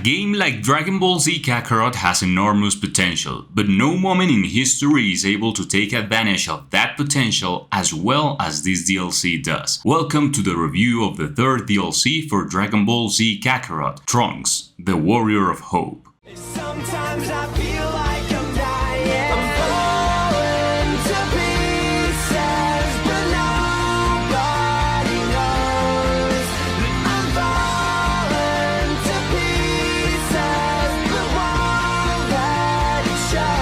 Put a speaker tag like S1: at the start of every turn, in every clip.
S1: game like Dragon Ball Z Kakarot has enormous potential, but no moment in history is able to take advantage of that potential as well as this DLC does. Welcome to the review of the third DLC for Dragon Ball Z Kakarot, Trunks, the Warrior of Hope.
S2: Sometimes I feel like I'm dying. I'm falling to pieces, but nobody knows that I'm falling to pieces, but won't let it show.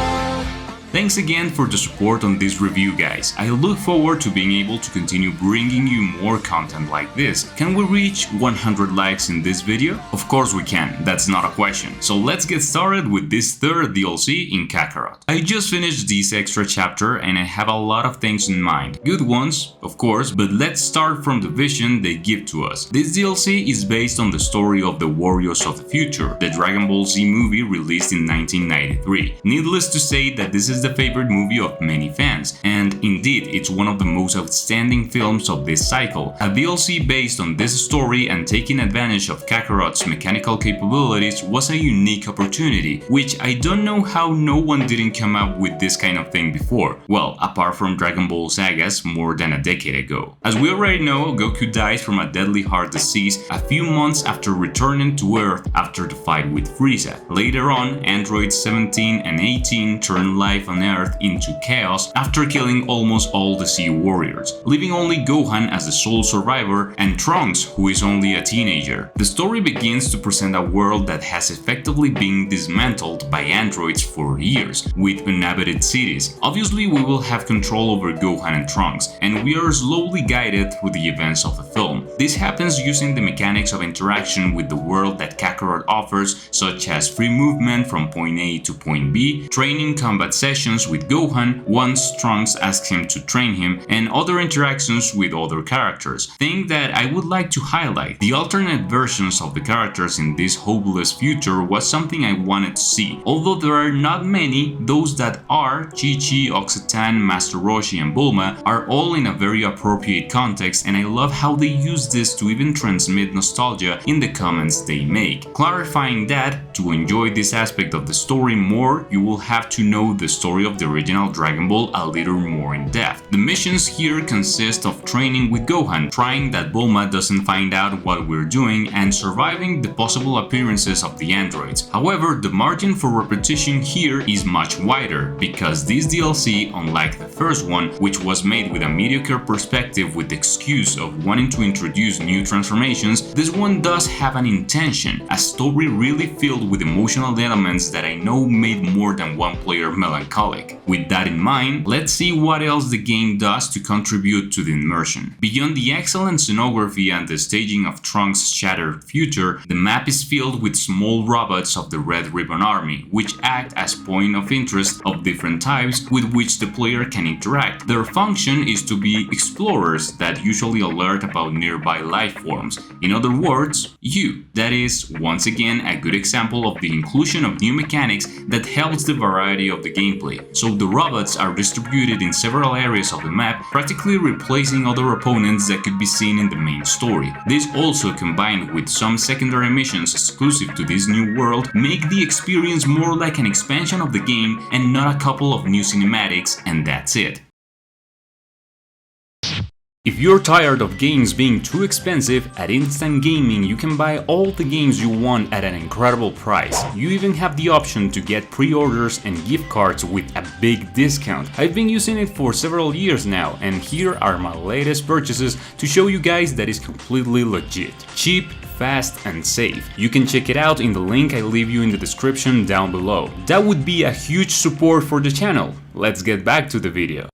S1: Thanks again for the support on this review, guys. I look forward to being able to continue bringing you more content like this. Can we reach 100 likes in this video? Of course we can, that's not a question. So let's get started with this third DLC in Kakarot. I just finished this extra chapter and I have a lot of things in mind. Good ones, of course, but let's start from the vision they give to us. This DLC is based on the story of the Warriors of the Future, the Dragon Ball Z movie released in 1993. Needless to say that this is the favorite movie of many fans, and indeed it's one of the most outstanding films of this cycle. A DLC based on this story and taking advantage of Kakarot's mechanical capabilities was a unique opportunity, which I don't know how no one didn't come up with this kind of thing before. Well, apart from Dragon Ball sagas more than a decade ago. As we already know, Goku dies from a deadly heart disease a few months after returning to Earth after the fight with Frieza. Later on, androids 17 and 18 turn life on Earth into chaos after killing almost all the Z warriors, leaving only Gohan as the sole survivor and Trunks, who is only a teenager. The story begins to present a world that has effectively been dismantled by androids for years, with uninhabited cities. Obviously, we will have control over Gohan and Trunks, and we are slowly guided through the events of the film. This happens using the mechanics of interaction with the world that Kakarot offers, such as free movement from point A to point B, training combat sessions with Gohan once Trunks asks him to train him, and other interactions with other characters. Thing that I would like to highlight, the alternate versions of the characters in this hopeless future was something I wanted to see. Although there are not many, those that are, Chi-Chi, Occitan, Master Roshi and Bulma, are all in a very appropriate context, and I love how they use this to even transmit nostalgia in the comments they make. Clarifying that, to enjoy this aspect of the story more, you will have to know the story of the original Dragon Ball a little more in depth. The missions here consist of training with Gohan, trying that Bulma doesn't find out what we're doing, and surviving the possible appearances of the androids. However, the margin for repetition here is much wider, because this DLC, unlike the first one, which was made with a mediocre perspective with the excuse of wanting to introduce new transformations, this one does have an intention, a story really filled with emotional elements that I know made more than one player melancholic. With that in mind, let's see what else the game does to contribute to the immersion. Beyond the excellent scenography and the staging of Trunks' shattered future, the map is filled with small robots of the Red Ribbon Army, which act as point of interest of different types with which the player can interact. Their function is to be explorers that usually alert about nearby life forms. In other words, you. That is, once again, a good example of the inclusion of new mechanics that helps the variety of the gameplay. So the robots are distributed in several areas of the map, practically replacing other opponents that could be seen in the main story. This also, combined with some secondary missions exclusive to this new world, make the experience more like an expansion of the game and not a couple of new cinematics, and that's it. If you're tired of games being too expensive, at Instant Gaming you can buy all the games you want at an incredible price. You even have the option to get pre-orders and gift cards with a big discount. I've been using it for several years now, and here are my latest purchases to show you guys that is completely legit. Cheap, fast and safe. You can check it out in the link I leave you in the description down below. That would be a huge support for the channel. Let's get back to the video.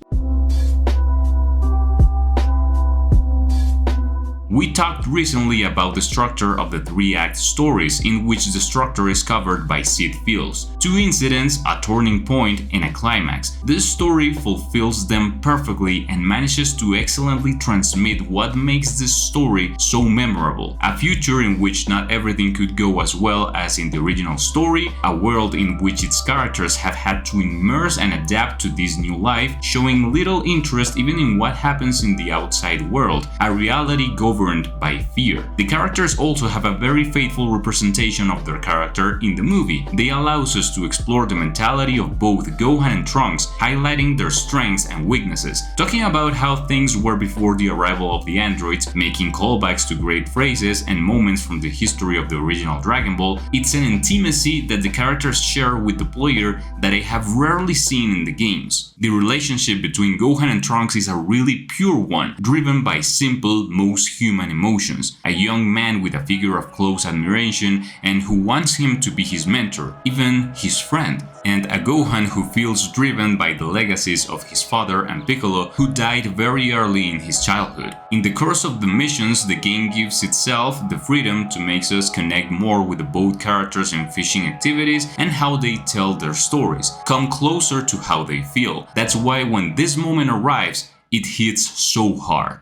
S1: We talked recently about the structure of the 3-act stories, in which the structure is covered by seed fields, 2 incidents, a turning point, and a climax. This story fulfills them perfectly and manages to excellently transmit what makes this story so memorable. A future in which not everything could go as well as in the original story, a world in which its characters have had to immerse and adapt to this new life, showing little interest even in what happens in the outside world, a reality governed governed by fear. The characters also have a very faithful representation of their character in the movie. They allow us to explore the mentality of both Gohan and Trunks, highlighting their strengths and weaknesses, talking about how things were before the arrival of the androids, making callbacks to great phrases and moments from the history of the original Dragon Ball. It's an intimacy that the characters share with the player that I have rarely seen in the games. The relationship between Gohan and Trunks is a really pure one, driven by simple, most human emotions. A young man with a figure of close admiration and who wants him to be his mentor, even his friend, and a Gohan who feels driven by the legacies of his father and Piccolo, who died very early in his childhood. In the course of the missions, the game gives itself the freedom to make us connect more with the both characters in fishing activities and how they tell their stories, come closer to how they feel. That's why when this moment arrives, it hits so hard.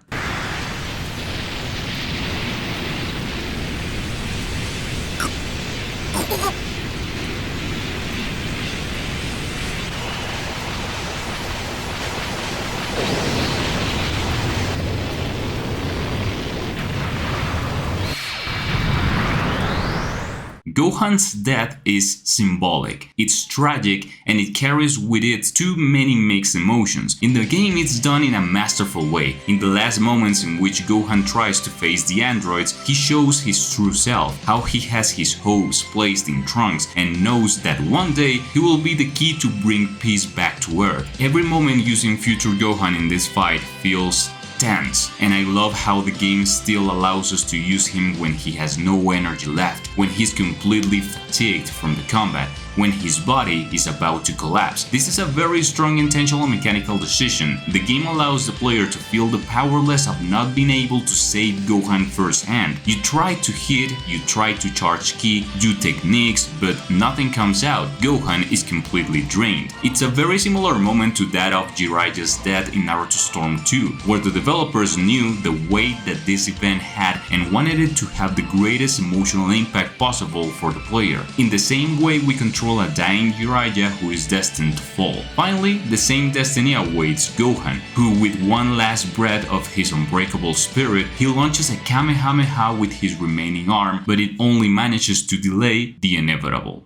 S1: Gohan's death is symbolic, it's tragic, and it carries with it too many mixed emotions. In the game, it's done in a masterful way. In the last moments in which Gohan tries to face the androids, he shows his true self, how he has his hopes placed in Trunks and knows that one day he will be the key to bring peace back to Earth. Every moment using future Gohan in this fight feels tense, and I love how the game still allows us to use him when he has no energy left, when he's completely fatigued from the combat, when his body is about to collapse. This is a very strong intentional mechanical decision. The game allows the player to feel the powerless of not being able to save Gohan firsthand. You try to hit, you try to charge ki, do techniques, but nothing comes out. Gohan is completely drained. It's a very similar moment to that of Jiraiya's death in Naruto Storm 2, where the developers knew the weight that this event had and wanted it to have the greatest emotional impact possible for the player. In the same way we control a dying Jiraiya who is destined to fall. Finally, the same destiny awaits Gohan, who with one last breath of his unbreakable spirit, he launches a Kamehameha with his remaining arm, but it only manages to delay the inevitable.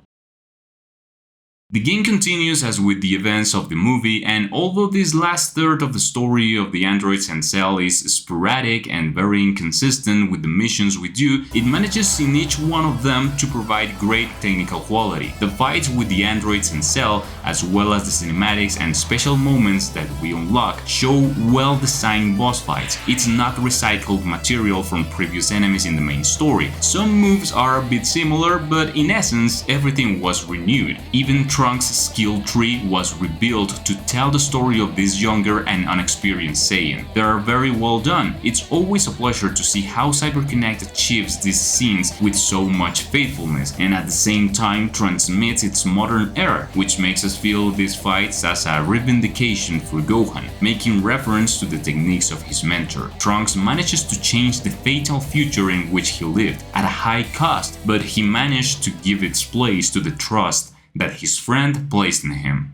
S1: The game continues as with the events of the movie, and although this last third of the story of the androids and Cell is sporadic and very inconsistent with the missions we do, it manages in each one of them to provide great technical quality. The fights with the androids and Cell, as well as the cinematics and special moments that we unlock, show well-designed boss fights. It's not recycled material from previous enemies in the main story. Some moves are a bit similar, but in essence, everything was renewed. Even Trunks' skill tree was rebuilt to tell the story of this younger and unexperienced Saiyan. They are very well done. It's always a pleasure to see how CyberConnect achieves these scenes with so much faithfulness and at the same time transmits its modern era, which makes us feel these fights as a reivindication for Gohan, making reference to the techniques of his mentor. Trunks manages to change the fatal future in which he lived at a high cost, but he managed to give its place to the trust that his friend placed in him.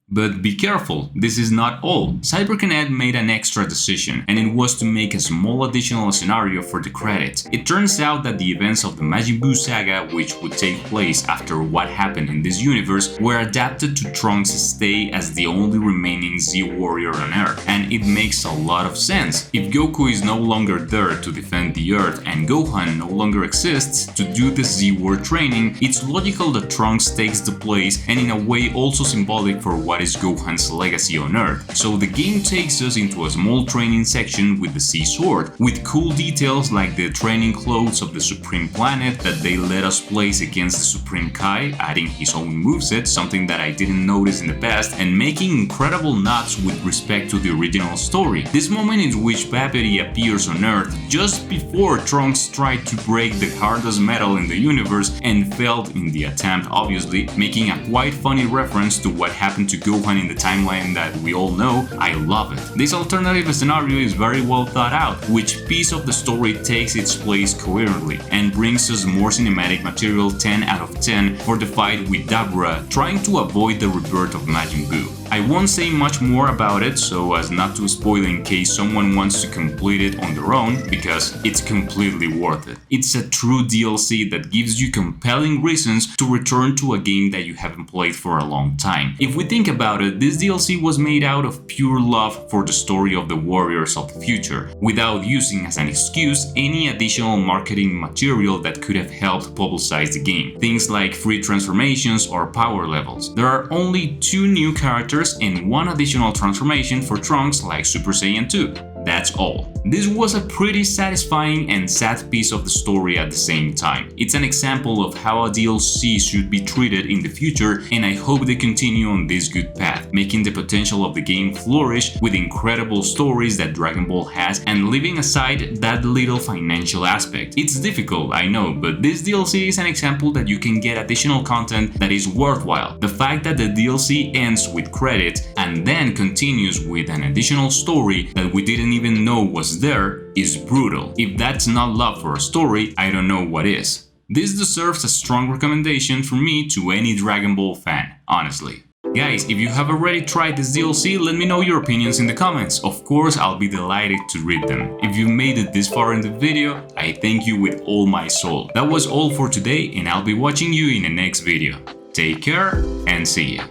S1: But be careful, this is not all. CyberConnect made an extra decision, and it was to make a small additional scenario for the credits. It turns out that the events of the Majin Buu saga, which would take place after what happened in this universe, were adapted to Trunks' stay as the only remaining Z-warrior on Earth, and it makes a lot of sense. If Goku is no longer there to defend the Earth and Gohan no longer exists to do the Z-war training, it's logical that Trunks takes the place, and in a way also symbolic for what is Gohan's legacy on Earth. So the game takes us into a small training section with the Sea Sword, with cool details like the training clothes of the Supreme Planet that they let us place against the Supreme Kai, adding his own moveset, something that I didn't notice in the past, and making incredible nods with respect to the original story. This moment in which Babidi appears on Earth just before Trunks tried to break the hardest metal in the universe and failed in the attempt, obviously, making a quite funny reference to what happened to Gohan in the timeline that we all know. I love it. This alternative scenario is very well thought out, which piece of the story takes its place coherently and brings us more cinematic material 10 out of 10 for the fight with Dabura trying to avoid the rebirth of Majin Buu. I won't say much more about it so as not to spoil in case someone wants to complete it on their own, because it's completely worth it. It's a true DLC that gives you compelling reasons to return to a game that you haven't played for a long time. If we think about it, this DLC was made out of pure love for the story of the warriors of the future, without using as an excuse any additional marketing material that could have helped publicize the game. Things like free transformations or power levels. There are only 2 new characters and 1 additional transformation for Trunks like Super Saiyan 2. That's all. This was a pretty satisfying and sad piece of the story at the same time. It's an example of how a DLC should be treated in the future, and I hope they continue on this good path, making the potential of the game flourish with incredible stories that Dragon Ball has and leaving aside that little financial aspect. It's difficult, I know, but this DLC is an example that you can get additional content that is worthwhile. The fact that the DLC ends with credits and then continues with an additional story that we didn't even know was there is brutal. If that's not love for a story, I don't know what is. This deserves a strong recommendation from me to any Dragon Ball fan, honestly. Guys, if you have already tried this DLC, let me know your opinions in the comments. Of course, I'll be delighted to read them. If you made it this far in the video, I thank you with all my soul. That was all for today, and I'll be watching you in the next video. Take care and see ya.